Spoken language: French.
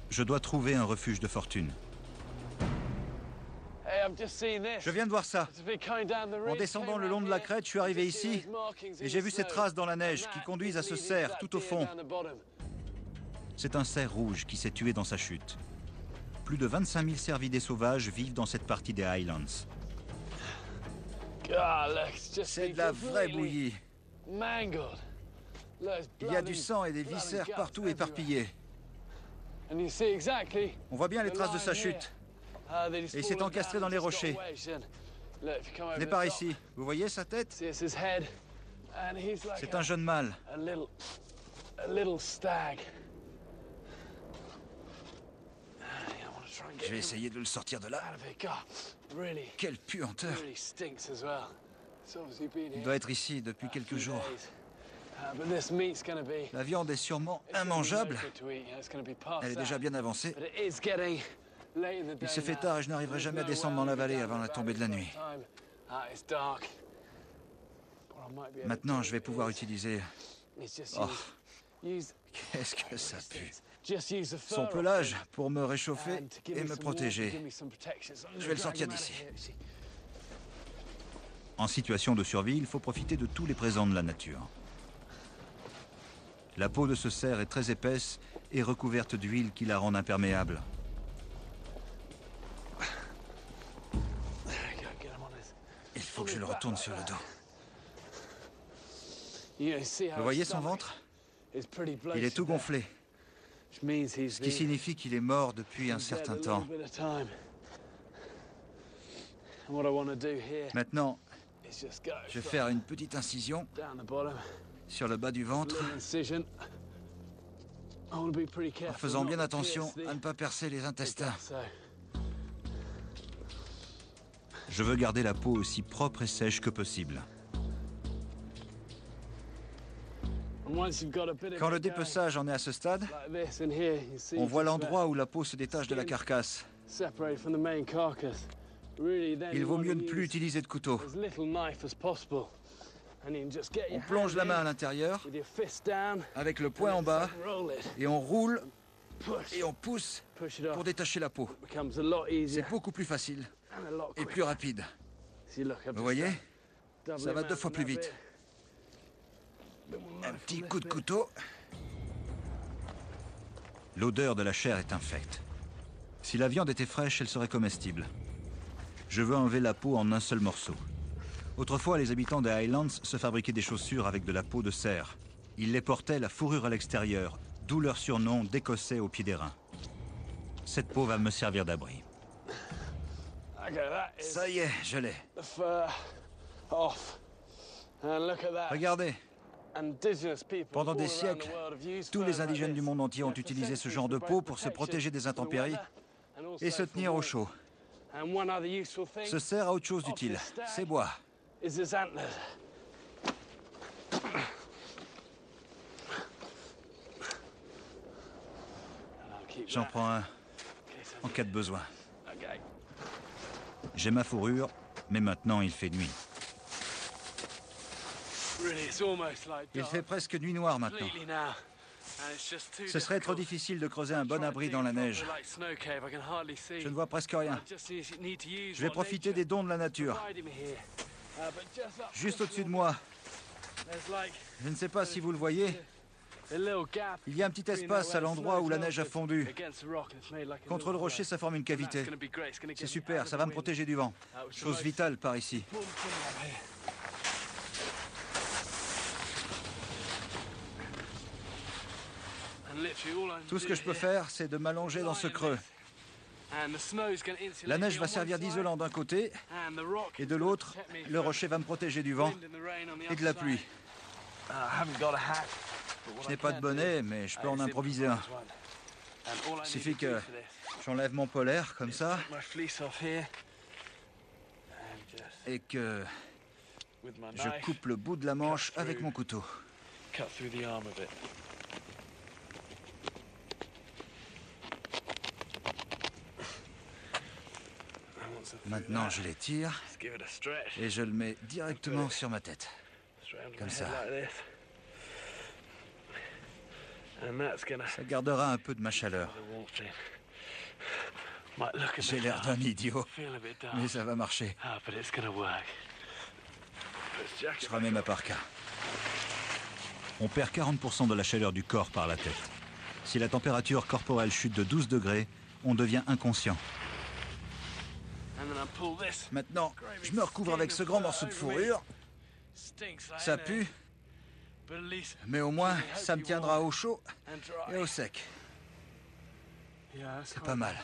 Je dois trouver un refuge de fortune. Je viens de voir ça. En descendant le long de la crête, je suis arrivé ici et j'ai vu ces traces dans la neige qui conduisent à ce cerf tout au fond. C'est un cerf rouge qui s'est tué dans sa chute. Plus de 25 000 cervidés sauvages vivent dans cette partie des Highlands. C'est de la vraie bouillie. Il y a du sang et des viscères partout éparpillés. On voit bien les traces de sa chute. Et il s'est encastré dans les rochers. Venez par ici. Vous voyez sa tête? C'est un jeune mâle. Je vais essayer de le sortir de là. Quelle puanteur! Il doit être ici depuis quelques jours. La viande est sûrement immangeable. Elle est déjà bien avancée. Il se fait tard et je n'arriverai jamais à descendre dans la vallée avant la tombée de la nuit. Maintenant, je vais pouvoir utiliser... Oh, qu'est-ce que ça pue! Son pelage pour me réchauffer et me protéger. Je vais le sortir d'ici. En situation de survie, il faut profiter de tous les présents de la nature. La peau de ce cerf est très épaisse et recouverte d'huile qui la rend imperméable. Il faut que je le retourne sur le dos. Vous voyez son ventre? Il est tout gonflé. Ce qui signifie qu'il est mort depuis un certain temps. Maintenant, je vais faire une petite incision sur le bas du ventre, en faisant bien attention à ne pas percer les intestins. Je veux garder la peau aussi propre et sèche que possible. Quand le dépeçage en est à ce stade, on voit l'endroit où la peau se détache de la carcasse. Il vaut mieux ne plus utiliser de couteau. On plonge la main à l'intérieur, avec le poing en bas, et on roule et on pousse pour détacher la peau. C'est beaucoup plus facile et plus rapide. Vous voyez? Ça va 2 fois plus vite. Un petit coup de couteau. L'odeur de la chair est infecte. Si la viande était fraîche, elle serait comestible. Je veux enlever la peau en un seul morceau. Autrefois, les habitants des Highlands se fabriquaient des chaussures avec de la peau de cerf. Ils les portaient la fourrure à l'extérieur, d'où leur surnom d'Écossais au pied des reins. Cette peau va me servir d'abri. Ça y est, je l'ai. Regardez. Pendant des siècles, tous les indigènes du monde entier ont utilisé ce genre de peau pour se protéger des intempéries et se tenir au chaud. Ce cerf a autre chose d'utile, ses bois. J'en prends un en cas de besoin. J'ai ma fourrure, mais maintenant il fait nuit. Il fait presque nuit noire maintenant. Ce serait trop difficile de creuser un bon abri dans la neige. Je ne vois presque rien. Je vais profiter des dons de la nature. Juste au-dessus de moi. Je ne sais pas si vous le voyez. Il y a un petit espace à l'endroit où la neige a fondu. Contre le rocher, ça forme une cavité. C'est super, ça va me protéger du vent. Chose vitale par ici. Tout ce que je peux faire, c'est de m'allonger dans ce creux. La neige va servir d'isolant d'un côté, et de l'autre, le rocher va me protéger du vent et de la pluie. Je n'ai pas de bonnet, mais je peux en improviser un. Il suffit que j'enlève mon polaire, comme ça, et que je coupe le bout de la manche avec mon couteau. Maintenant, je l'étire et je le mets directement sur ma tête. Comme ça. Ça gardera un peu de ma chaleur. J'ai l'air d'un idiot, mais ça va marcher. Je remets ma parka. On perd 40% de la chaleur du corps par la tête. Si la température corporelle chute de 12 degrés, on devient inconscient. Maintenant, je me recouvre avec ce grand morceau de fourrure. Ça pue, mais au moins, ça me tiendra au chaud et au sec. C'est pas mal.